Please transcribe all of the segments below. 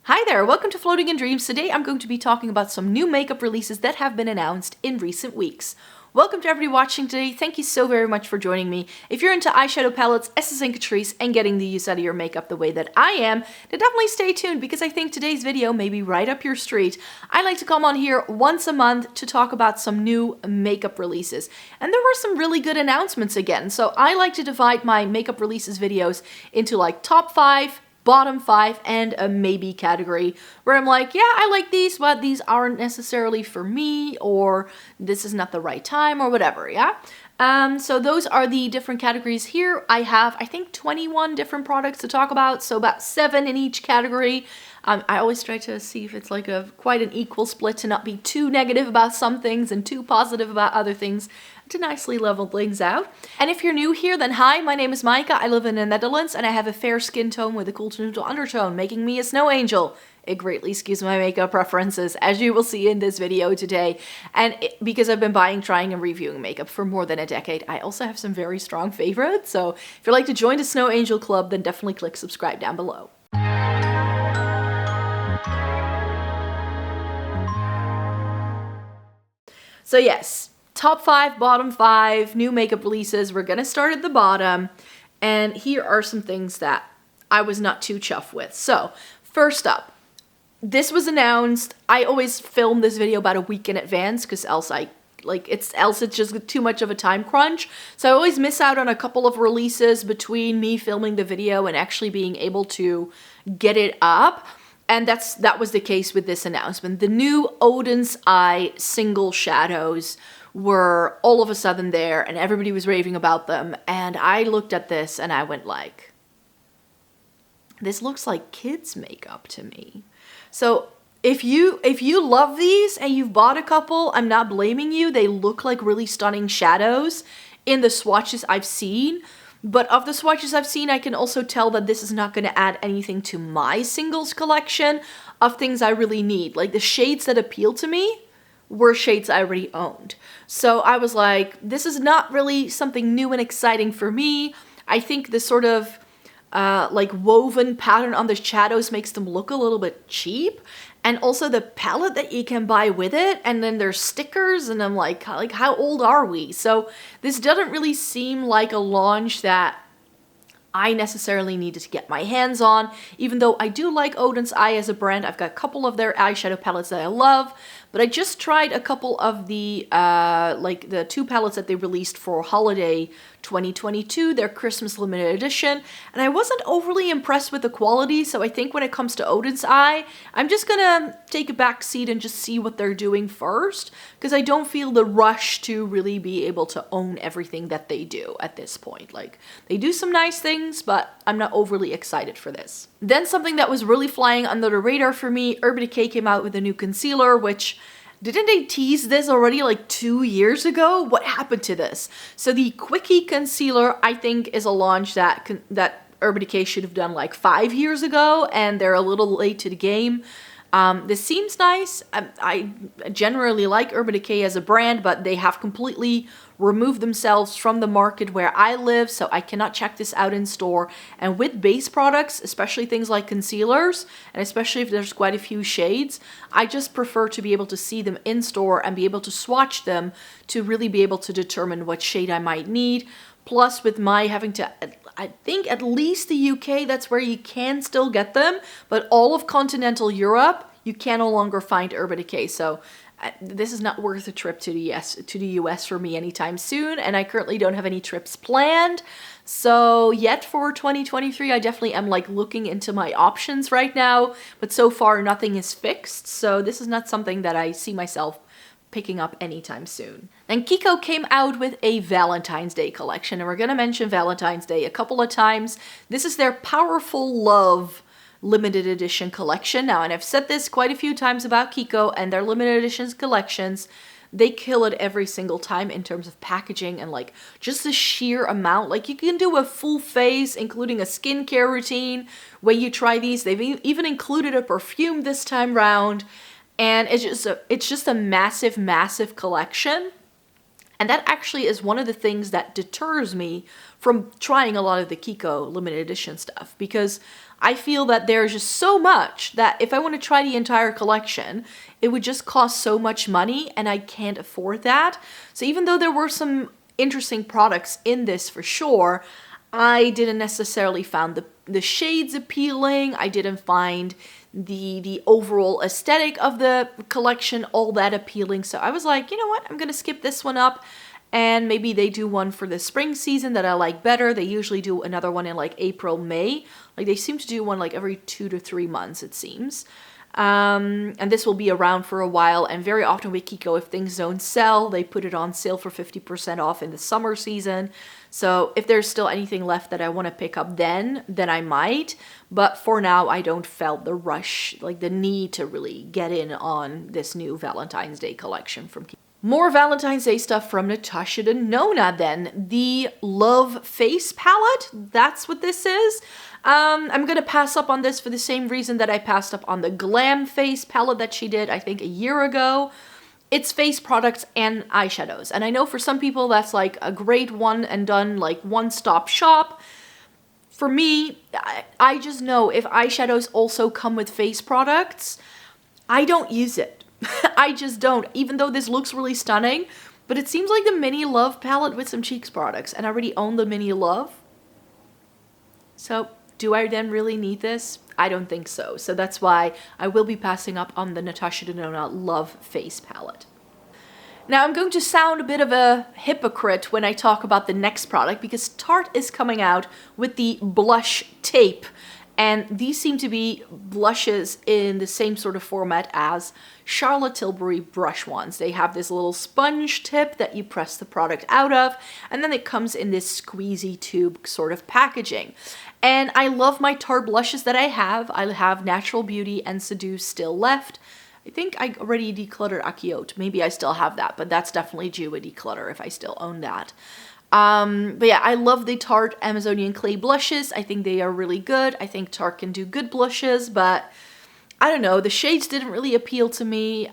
Hi there, welcome to Floating in Dreams. Today I'm going to be talking about some new makeup releases that have been announced in recent weeks. Welcome to everybody watching today. Thank you so very much for joining me. If you're into eyeshadow palettes, essence and Catrice, and getting the use out of your makeup the way that I am, then definitely stay tuned because I think today's video may be right up your street. I like to come on here once a month to talk about some new makeup releases. And there were some really good announcements again. So I like to divide my makeup releases videos into like top 5, bottom 5, and a maybe category where I'm like, yeah, I like these, but these aren't necessarily for me, or this is not the right time, or whatever, yeah? So those are the different categories here. I have, I think, 21 different products to talk about, so about 7 in each category. I always try to see if it's like quite an equal split to not be too negative about some things and too positive about other things, to nicely level things out. And if you're new here, then hi, my name is Maaike. I live in the Netherlands and I have a fair skin tone with a cool to neutral undertone, making me a snow angel. It greatly skews my makeup preferences, as you will see in this video today. And because I've been buying, trying, and reviewing makeup for more than a decade, I also have some very strong favorites. So if you'd like to join the Snow Angel Club, then definitely click subscribe down below. So yes, top 5, bottom 5, new makeup releases. We're gonna start at the bottom, and here are some things that I was not too chuffed with. So first up, this was announced. I always film this video about a week in advance because else it's just too much of a time crunch. So I always miss out on a couple of releases between me filming the video and actually being able to get it up. And that was the case with this announcement. The new Oden's Eye single shadows were all of a sudden there and everybody was raving about them. And I looked at this and I went like, this looks like kids' makeup to me. So if you love these and you've bought a couple, I'm not blaming you. They look like really stunning shadows in the swatches I've seen. But of the swatches I've seen, I can also tell that this is not going to add anything to my singles collection of things I really need. Like the shades that appeal to me were shades I already owned. So I was like, this is not really something new and exciting for me. I think the sort of like woven pattern on the shadows makes them look a little bit cheap. And also the palette that you can buy with it, and then there's stickers, and I'm like how old are we? So this doesn't really seem like a launch that I necessarily needed to get my hands on, even though I do like Oden's Eye as a brand. I've got a couple of their eyeshadow palettes that I love, but I just tried a couple of the like the 2 palettes that they released for holiday 2022, their Christmas limited edition, and I wasn't overly impressed with the quality. So I think when it comes to Oden's Eye, I'm just gonna take a back seat and just see what they're doing first, because I don't feel the rush to really be able to own everything that they do at this point. Like, they do some nice things, but I'm not overly excited for this. Then something that was really flying under the radar for me, Urban Decay came out with a new concealer, which, didn't they tease this already like 2 years ago? What happened to this? So the Quickie concealer, I think, is a launch that Urban Decay should have done like 5 years ago, and they're a little late to the game. This seems nice. I generally like Urban Decay as a brand, but they have completely removed themselves from the market where I live, so I cannot check this out in store. And with base products, especially things like concealers, and especially if there's quite a few shades, I just prefer to be able to see them in store and be able to swatch them to really be able to determine what shade I might need. Plus, with my having to, I think at least the UK, that's where you can still get them, but all of continental Europe, you can no longer find Urban Decay. So this is not worth a trip to the US for me anytime soon, and I currently don't have any trips planned. So yet for 2023, I definitely am like looking into my options right now, but so far nothing is fixed. So this is not something that I see myself picking up anytime soon. And Kiko came out with a Valentine's Day collection, and we're gonna mention Valentine's Day a couple of times. This is their Powerful Love limited edition collection. Now, and I've said this quite a few times about Kiko and their limited editions collections, they kill it every single time in terms of packaging and like just the sheer amount. Like, you can do a full face, including a skincare routine when you try these. They've even included a perfume this time round. And it's just a massive, massive collection. And that actually is one of the things that deters me from trying a lot of the Kiko limited edition stuff, because I feel that there's just so much that if I want to try the entire collection, it would just cost so much money and I can't afford that. So even though there were some interesting products in this for sure, I didn't necessarily find the shades appealing. I didn't find the overall aesthetic of the collection all that appealing. So I was like, you know what, I'm gonna skip this one up. And maybe they do one for the spring season that I like better. They usually do another one in like April, May. Like they seem to do one like every 2 to 3 months, it seems. And this will be around for a while. And very often with Kiko, if things don't sell, they put it on sale for 50% off in the summer season. So if there's still anything left that I want to pick up then I might. But for now, I don't felt the rush, like the need to really get in on this new Valentine's Day collection from Kiko. More Valentine's Day stuff from Natasha Denona then. The Love Face Palette, that's what this is. I'm gonna pass up on this for the same reason that I passed up on the Glam Face palette that she did, I think, a year ago. It's face products and eyeshadows. And I know for some people that's like a great one and done, like one-stop shop. For me, I just know if eyeshadows also come with face products, I don't use it. I just don't, even though this looks really stunning, but it seems like the Mini Love palette with some cheeks products, and I already own the Mini Love. So do I then really need this? I don't think so. So that's why I will be passing up on the Natasha Denona Love Face palette. Now I'm going to sound a bit of a hypocrite when I talk about the next product because Tarte is coming out with the blush tape. And these seem to be blushes in the same sort of format as Charlotte Tilbury brush ones. They have this little sponge tip that you press the product out of, and then it comes in this squeezy tube sort of packaging. And I love my Tarte blushes that I have. I have Natural Beauty and Seduce still left. I think I already decluttered Akiote. Maybe I still have that, but that's definitely due a declutter if I still own that. But yeah, I love the Tarte Amazonian Clay blushes. I think they are really good. I think Tarte can do good blushes, but I don't know. The shades didn't really appeal to me.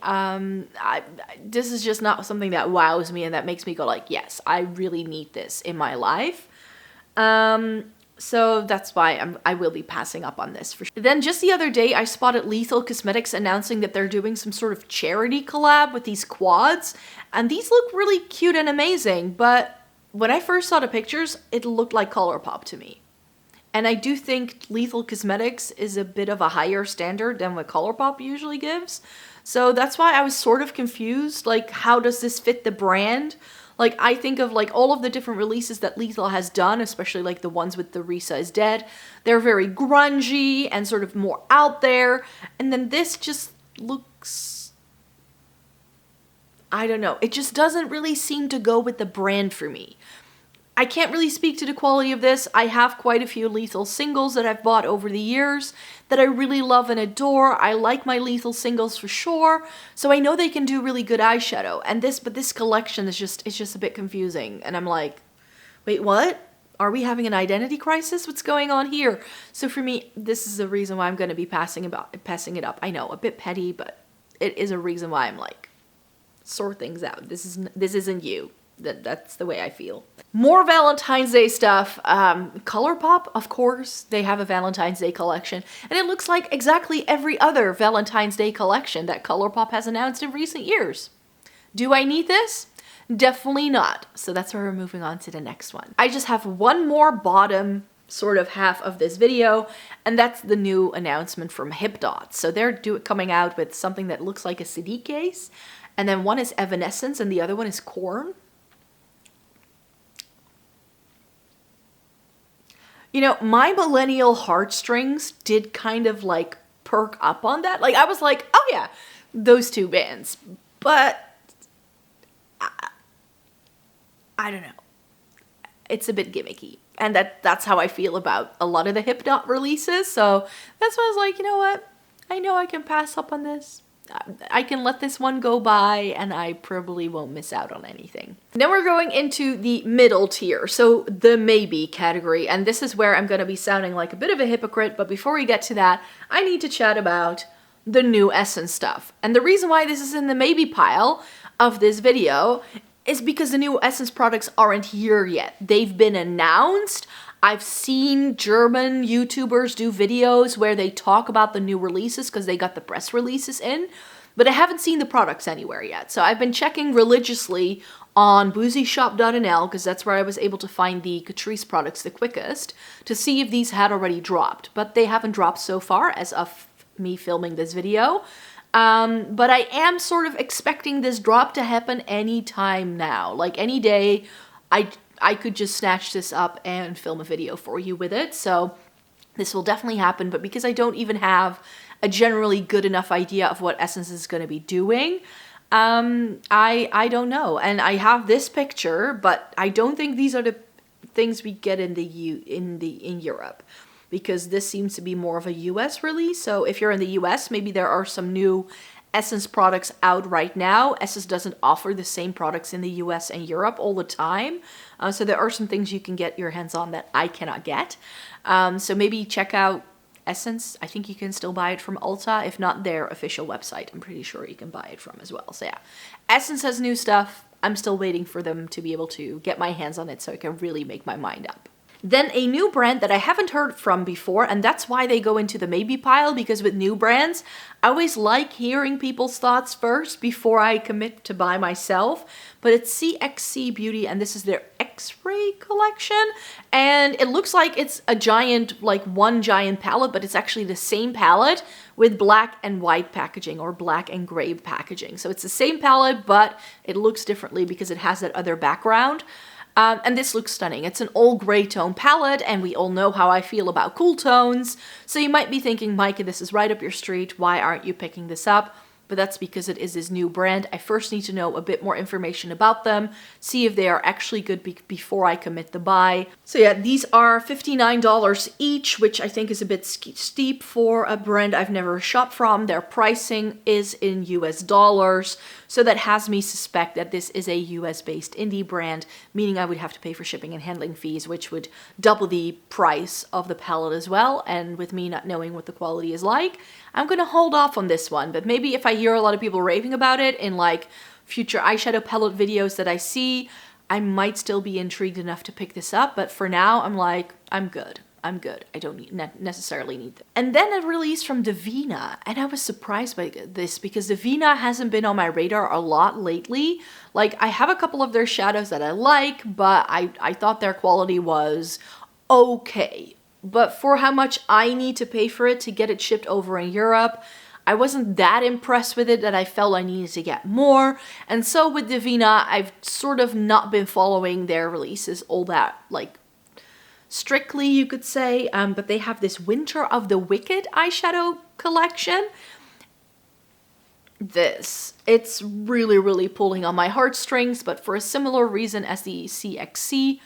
This is just not something that wows me and that makes me go like, yes, I really need this in my life. So that's why I will be passing up on this for sure. Then just the other day, I spotted Lethal Cosmetics announcing that they're doing some sort of charity collab with these quads. And these look really cute and amazing, but when I first saw the pictures, it looked like ColourPop to me. And I do think Lethal Cosmetics is a bit of a higher standard than what ColourPop usually gives. So that's why I was sort of confused, like, how does this fit the brand? Like, I think of, like, all of the different releases that Lethal has done, especially, like, the ones with the Risa is Dead. They're very grungy and sort of more out there. And then this just looks, I don't know. It just doesn't really seem to go with the brand for me. I can't really speak to the quality of this. I have quite a few Lethal singles that I've bought over the years that I really love and adore. I like my Lethal singles for sure. So I know they can do really good eyeshadow. But this collection is just a bit confusing. And I'm like, wait, what? Are we having an identity crisis? What's going on here? So for me, this is the reason why I'm going to be passing it up. I know, a bit petty, but it is a reason why I'm like, sort things out. This isn't you. That's the way I feel. More Valentine's Day stuff. ColourPop, of course, they have a Valentine's Day collection, and it looks like exactly every other Valentine's Day collection that ColourPop has announced in recent years. Do I need this? Definitely not. So that's where we're moving on to the next one. I just have one more bottom sort of half of this video, and that's the new announcement from HipDot. So they're coming out with something that looks like a CD case, and then one is Evanescence and the other one is Corn. You know, my millennial heartstrings did kind of like perk up on that. Like I was like, oh yeah, those two bands. But I don't know. It's a bit gimmicky. And that's how I feel about a lot of the HipDot releases. So that's why I was like, you know what? I know I can pass up on this. I can let this one go by and I probably won't miss out on anything. Then we're going into the middle tier, so the maybe category, and this is where I'm going to be sounding like a bit of a hypocrite, but before we get to that, I need to chat about the new Essence stuff. And the reason why this is in the maybe pile of this video is because the new Essence products aren't here yet. They've been announced. I've seen German YouTubers do videos where they talk about the new releases because they got the press releases in, but I haven't seen the products anywhere yet. So I've been checking religiously on boozyshop.nl, because that's where I was able to find the Catrice products the quickest, to see if these had already dropped. But they haven't dropped so far as of me filming this video. But I am sort of expecting this drop to happen anytime now. Like any day, I could just snatch this up and film a video for you with it. So this will definitely happen, but because I don't even have a generally good enough idea of what Essence is going to be doing, I don't know. And I have this picture, but I don't think these are the things we get in Europe, because this seems to be more of a US release. So if you're in the US, maybe there are some new Essence products out right now. Essence doesn't offer the same products in the US and Europe all the time. So there are some things you can get your hands on that I cannot get. So maybe check out Essence. I think you can still buy it from Ulta, if not their official website. I'm pretty sure you can buy it from as well. So yeah, Essence has new stuff. I'm still waiting for them to be able to get my hands on it so I can really make my mind up. Then a new brand that I haven't heard from before, and that's why they go into the maybe pile, because with new brands, I always like hearing people's thoughts first before I commit to buy myself. But it's CXC Beauty, and this is their X-ray collection. And it looks like it's a giant, like one giant palette, but it's actually the same palette with black and white packaging, or black and gray packaging. So it's the same palette, but it looks differently because it has that other background. And this looks stunning. It's an all gray tone palette, and we all know how I feel about cool tones. So you might be thinking, Micah, this is right up your street. Why aren't you picking this up? But that's because it is this new brand. I first need to know a bit more information about them, see if they are actually good before I commit the buy. So yeah, these are $59 each, which I think is a bit steep for a brand I've never shopped from. Their pricing is in US dollars, so that has me suspect that this is a US-based indie brand, meaning I would have to pay for shipping and handling fees, which would double the price of the palette as well. And with me not knowing what the quality is like, I'm gonna hold off on this one. But maybe if I hear a lot of people raving about it in like future eyeshadow palette videos that I see, I might still be intrigued enough to pick this up. But for now, I'm like, I'm good. I'm good. I don't necessarily need them. And then a release from Divina, and I was surprised by this because Divina hasn't been on my radar a lot lately. Like, I have a couple of their shadows that I like, but I thought their quality was okay. But for how much I need to pay for it to get it shipped over in Europe, I wasn't that impressed with it that I felt I needed to get more. And so with Divina, I've sort of not been following their releases all that, like, strictly, you could say. But they have this Winter of the Wicked eyeshadow collection. It's really, really pulling on my heartstrings, but for a similar reason as the CXC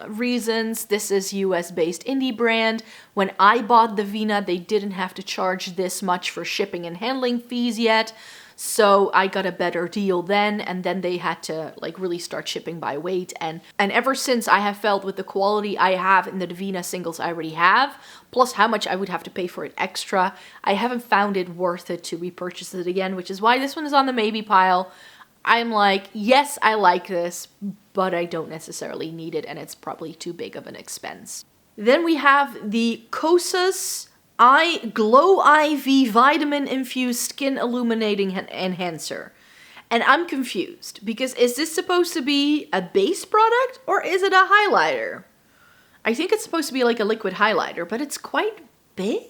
reasons. This is US-based indie brand. When I bought Divina, they didn't have to charge this much for shipping and handling fees yet, so I got a better deal then, and then they had to like really start shipping by weight, and ever since I have felt with the quality I have in the Divina singles I already have, plus how much I would have to pay for it extra, I haven't found it worth it to repurchase it again, which is why this one is on the maybe pile. I'm like, yes, I like this, but I don't necessarily need it, and it's probably too big of an expense. Then we have the Kosas Glow IV Vitamin Infused Skin Illuminating Enhancer. And I'm confused, because is this supposed to be a base product, or is it a highlighter? I think it's supposed to be like a liquid highlighter, but it's quite big.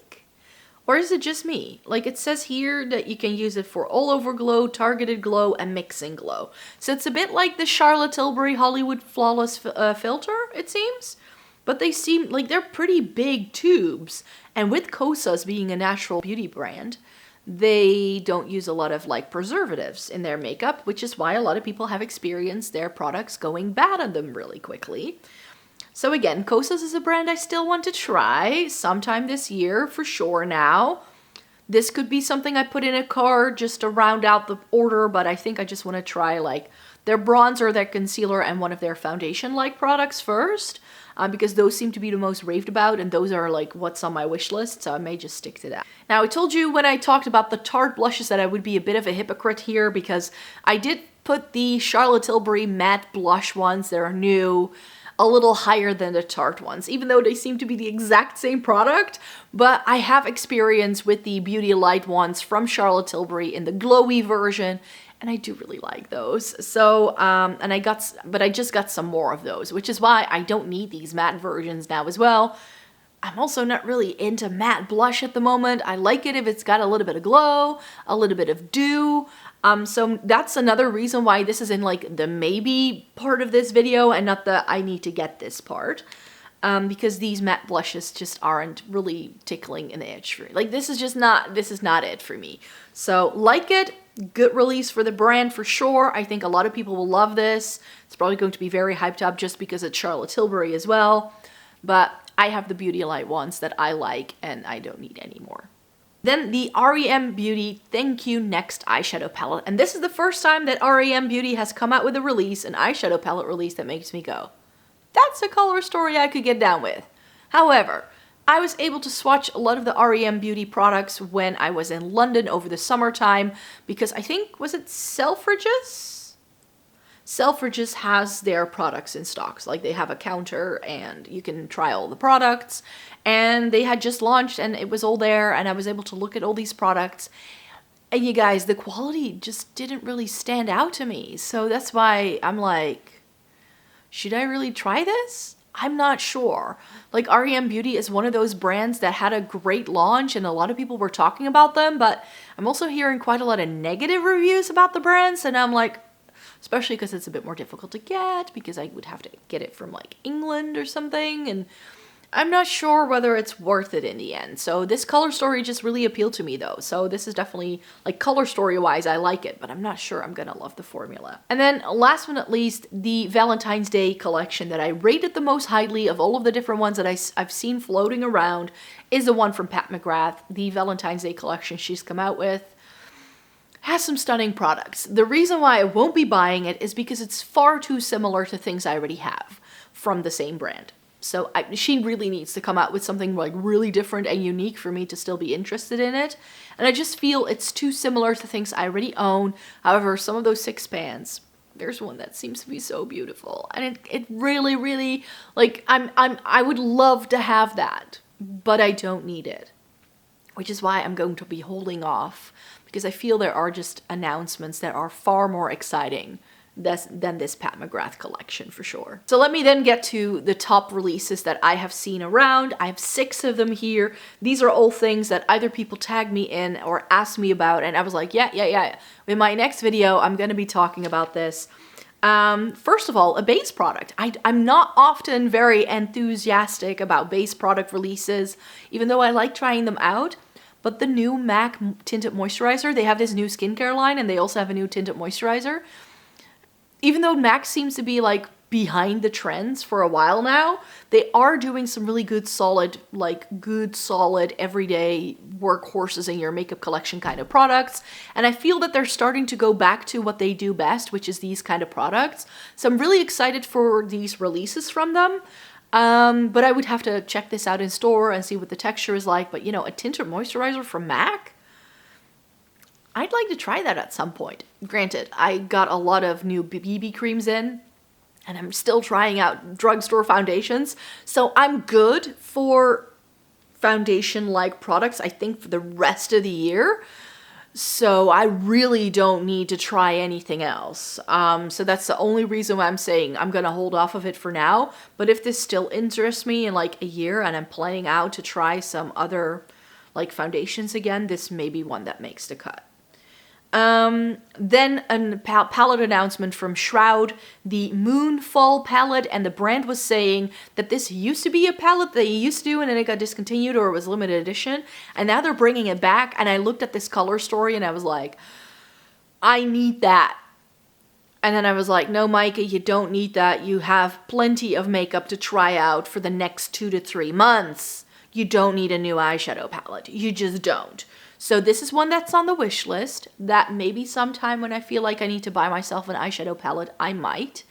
Or is it just me? Like, it says here that you can use it for all over glow, targeted glow, and mixing glow. So it's a bit like the Charlotte Tilbury Hollywood Flawless filter, it seems. But they seem like they're pretty big tubes. And with Kosas being a natural beauty brand, they don't use a lot of like preservatives in their makeup, which is why a lot of people have experienced their products going bad on them really quickly. So again, Kosas is a brand I still want to try sometime this year for sure now. This could be something I put in a cart just to round out the order, but I think I just want to try like their bronzer, their concealer, and one of their foundation-like products first, because those seem to be the most raved about, and those are like what's on my wish list, so I may just stick to that. Now, I told you when I talked about the Tarte blushes that I would be a bit of a hypocrite here, because I did put the Charlotte Tilbury matte blush ones that are new a little higher than the Tarte ones, even though they seem to be the exact same product. But I have experience with the Beauty Light ones from Charlotte Tilbury in the glowy version, and I do really like those. So, but I just got some more of those, which is why I don't need these matte versions now as well. I'm also not really into matte blush at the moment. I like it if it's got a little bit of glow, a little bit of dew. So that's another reason why this is in like the maybe part of this video and not the I need to get this part. Because these matte blushes just aren't really tickling an itch for me. Like this is not it for me. So like it, good release for the brand for sure. I think a lot of people will love this. It's probably going to be very hyped up just because it's Charlotte Tilbury as well. But I have the Beauty Light ones that I like and I don't need any more. Then the REM Beauty Thank You Next eyeshadow palette. And this is the first time that REM Beauty has come out with a release, an eyeshadow palette release that makes me go, that's a color story I could get down with. However, I was able to swatch a lot of the REM Beauty products when I was in London over the summertime because I think, was it Selfridges? Selfridges has their products in stocks. Like they have a counter and you can try all the products, and they had just launched and it was all there and I was able to look at all these products, and you guys, the quality just didn't really stand out to me. So that's why I'm like, should I really try this? I'm not sure. Like REM Beauty is one of those brands that had a great launch and a lot of people were talking about them, but I'm also hearing quite a lot of negative reviews about the brands, and I'm like, especially because it's a bit more difficult to get because I would have to get it from like England or something, and I'm not sure whether it's worth it in the end. So this color story just really appealed to me though. So this is definitely, like, color story wise, I like it, but I'm not sure I'm gonna love the formula. And then last but not least, the Valentine's Day collection that I rated the most highly of all of the different ones that I've seen floating around is the one from Pat McGrath, the Valentine's Day collection she's come out with. Has some stunning products. The reason why I won't be buying it is because it's far too similar to things I already have from the same brand. So she really needs to come out with something like really different and unique for me to still be interested in it. And I just feel it's too similar to things I already own. However, some of those 6 pans, there's one that seems to be so beautiful. And it really, really, like, I would love to have that, but I don't need it. Which is why I'm going to be holding off, because I feel there are just announcements that are far more exciting than this Pat McGrath collection for sure. So let me then get to the top releases that I have seen around. I have 6 of them here. These are all things that either people tag me in or ask me about, and I was like, yeah. In my next video, I'm going to be talking about this. First of all, a base product. I'm not often very enthusiastic about base product releases, even though I like trying them out. But the new MAC Tinted Moisturizer, they have this new skincare line and they also have a new Tinted Moisturizer. Even though MAC seems to be like behind the trends for a while now, they are doing some really good solid everyday workhorses in your makeup collection kind of products. And I feel that they're starting to go back to what they do best, which is these kind of products. So I'm really excited for these releases from them. But I would have to check this out in store and see what the texture is like. But, you know, a tinted moisturizer from MAC? I'd like to try that at some point. Granted, I got a lot of new BB creams in, and I'm still trying out drugstore foundations. So I'm good for foundation-like products, I think, for the rest of the year. So I really don't need to try anything else. So that's the only reason why I'm saying I'm going to hold off of it for now. But if this still interests me in like a year and I'm planning out to try some other like foundations again, this may be one that makes the cut. Then a palette announcement from Shroud, the Moonfall palette, and the brand was saying that this used to be a palette they used to do and then it got discontinued or it was limited edition, and now they're bringing it back. And I looked at this color story and I was like, I need that. And then I was like, no, Micah, you don't need that. You have plenty of makeup to try out for the next 2 to 3 months. You don't need a new eyeshadow palette. You just don't. So this is one that's on the wish list that maybe sometime when I feel like I need to buy myself an eyeshadow palette, I might.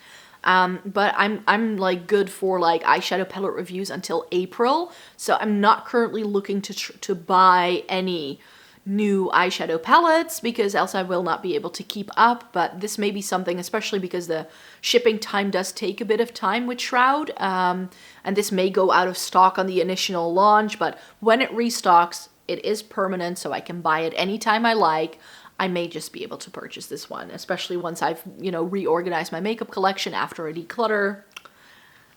But I'm like good for like eyeshadow palette reviews until April. So I'm not currently looking to buy any new eyeshadow palettes because else I will not be able to keep up, but this may be something, especially because the shipping time does take a bit of time with Shroud, and this may go out of stock on the initial launch, but when it restocks, it is permanent, so I can buy it anytime I like. I may just be able to purchase this one, especially once I've, you know, reorganized my makeup collection after a declutter.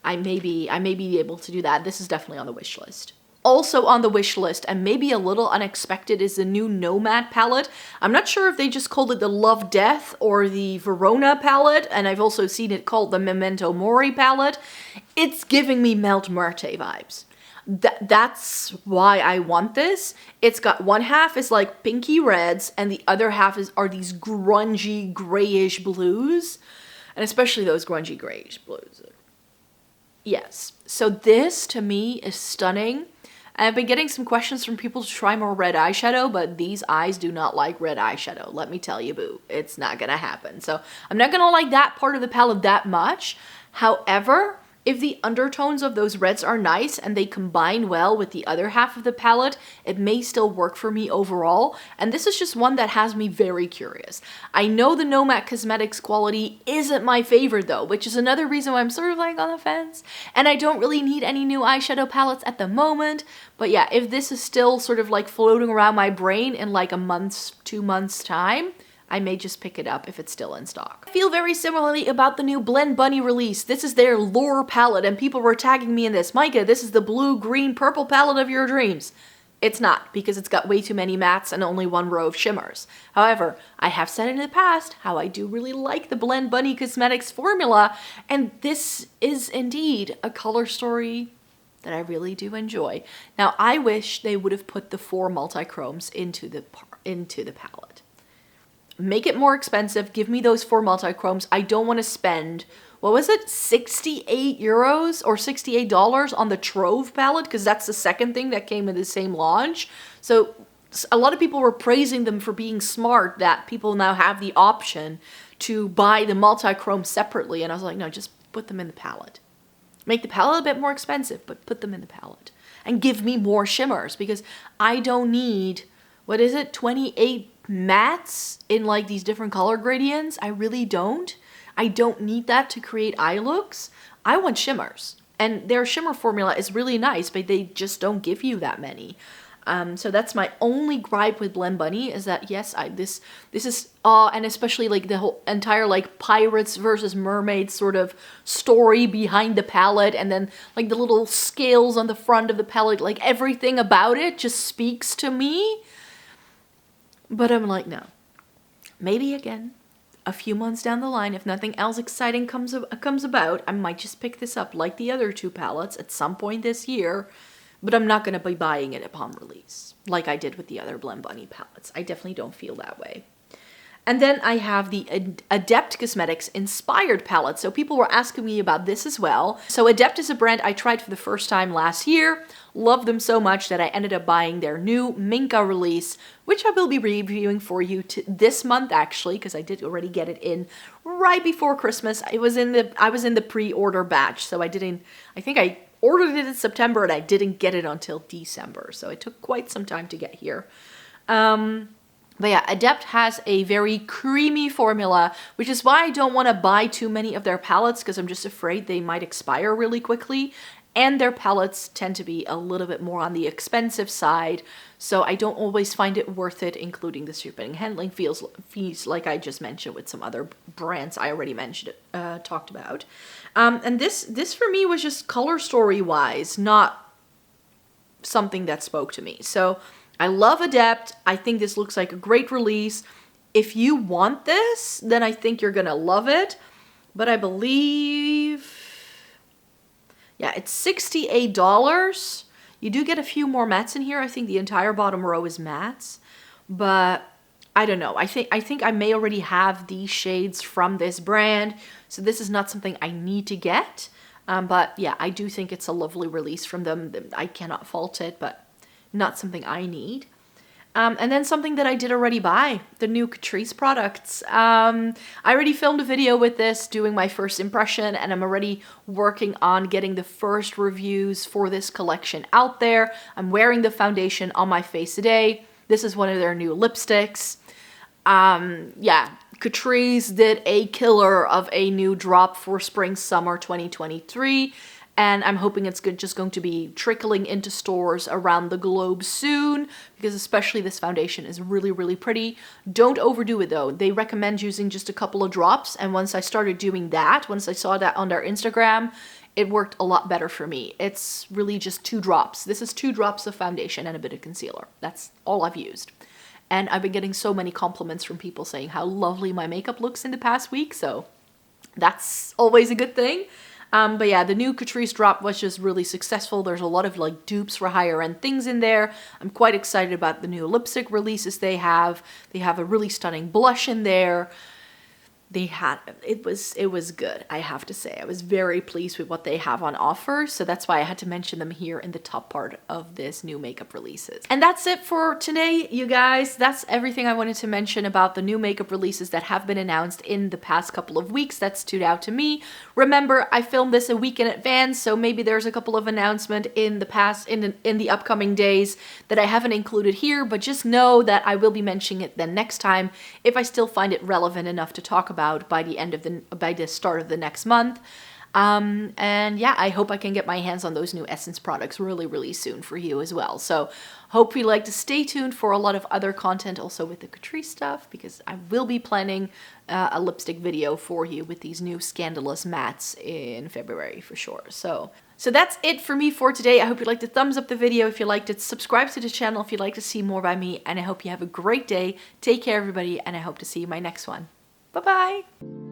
I may be able to do that. This is definitely on the wish list. Also on the wish list, and maybe a little unexpected, is the new Nomad palette. I'm not sure if they just called it the Love Death or the Verona palette, and I've also seen it called the Memento Mori palette. It's giving me Melt Marte vibes. That's why I want this. It's got one half is like pinky reds, and the other half are these grungy grayish blues, and especially those grungy grayish blues. Yes, so this to me is stunning. I've been getting some questions from people to try more red eyeshadow, but these eyes do not like red eyeshadow. Let me tell you, boo, it's not gonna happen. So I'm not gonna like that part of the palette that much. However, if the undertones of those reds are nice and they combine well with the other half of the palette, it may still work for me overall. And this is just one that has me very curious. I know the Nomad Cosmetics quality isn't my favorite though, which is another reason why I'm sort of like on the fence. And I don't really need any new eyeshadow palettes at the moment. But yeah, if this is still sort of like floating around my brain in like a month's, 2 months time, I may just pick it up if it's still in stock. I feel very similarly about the new Blend Bunny release. This is their Lure palette, and people were tagging me in this. Micah, this is the blue, green, purple palette of your dreams. It's not, because it's got way too many mattes and only one row of shimmers. However, I have said in the past how I do really like the Blend Bunny Cosmetics formula, and this is indeed a color story that I really do enjoy. Now, I wish they would have put the 4 multi-chromes into the palette. Make it more expensive. Give me those 4 multi-chromes. I don't want to spend, what was it, 68 euros or $68 on the Trove palette, because that's the second thing that came in the same launch. So a lot of people were praising them for being smart, that people now have the option to buy the multi-chrome separately. And I was like, no, just put them in the palette. Make the palette a bit more expensive, but put them in the palette. And give me more shimmers, because I don't need, what is it, 28 mattes in like these different color gradients. I really don't. I don't need that to create eye looks. I want shimmers, and their shimmer formula is really nice, but they just don't give you that many. So that's my only gripe with Blend Bunny, is that yes, this is and especially like the whole entire like pirates versus mermaids sort of story behind the palette, and then like the little scales on the front of the palette, like everything about it just speaks to me. But I'm like, no. Maybe again, a few months down the line, if nothing else exciting comes about, I might just pick this up like the other 2 palettes at some point this year. But I'm not going to be buying it upon release, like I did with the other Blend Bunny palettes. I definitely don't feel that way. And then I have the Adept Cosmetics Inspired palette. So people were asking me about this as well. So Adept is a brand I tried for the first time last year. Loved them so much that I ended up buying their new Minka release, which I will be reviewing for you this month actually, because I did already get it in right before Christmas. I was in the pre-order batch, so I think I ordered it in September and I didn't get it until December. So it took quite some time to get here. But yeah, Adept has a very creamy formula, which is why I don't want to buy too many of their palettes, because I'm just afraid they might expire really quickly. And their palettes tend to be a little bit more on the expensive side, so I don't always find it worth it, including the shipping and handling fees like I just mentioned with some other brands I already talked about. And this for me was just color story wise, not something that spoke to me. So I love Adept. I think this looks like a great release. If you want this, then I think you're gonna love it. But I believe, yeah, it's $68. You do get a few more mattes in here. I think the entire bottom row is mattes, but I don't know. I think I may already have these shades from this brand, so this is not something I need to get. But yeah, I do think it's a lovely release from them. I cannot fault it, but not something I need. And then something that I did already buy, the new Catrice products. I already filmed a video with this, doing my first impression, and I'm already working on getting the first reviews for this collection out there. I'm wearing the foundation on my face today. This is one of their new lipsticks. Yeah, Catrice did a killer of a new drop for spring summer 2023, and I'm hoping it's just going to be trickling into stores around the globe soon, because especially this foundation is really, really pretty. Don't overdo it though. They recommend using just a couple of drops, and once I started doing that, once I saw that on their Instagram, it worked a lot better for me. It's really just 2 drops. This is 2 drops of foundation and a bit of concealer. That's all I've used. And I've been getting so many compliments from people saying how lovely my makeup looks in the past week, so that's always a good thing. But yeah, the new Catrice drop was just really successful. There's a lot of like dupes for higher end things in there. I'm quite excited about the new lipstick releases they have. They have a really stunning blush in there. It was good, I have to say. I was very pleased with what they have on offer, so that's why I had to mention them here in the top part of this new makeup releases. And that's it for today, you guys. That's everything I wanted to mention about the new makeup releases that have been announced in the past couple of weeks that stood out to me. Remember, I filmed this a week in advance, so maybe there's a couple of announcements in the upcoming days that I haven't included here, but just know that I will be mentioning it then next time if I still find it relevant enough to talk about by the start of the next month. And yeah, I hope I can get my hands on those new Essence products really, really soon for you as well. So hope you like to stay tuned for a lot of other content also with the Catrice stuff, because I will be planning a lipstick video for you with these new Scandalous mattes in February for sure. So that's it for me for today. I hope you liked to thumbs up the video if you liked it. Subscribe to the channel if you'd like to see more by me. And I hope you have a great day. Take care, everybody. And I hope to see you in my next one. Bye-bye.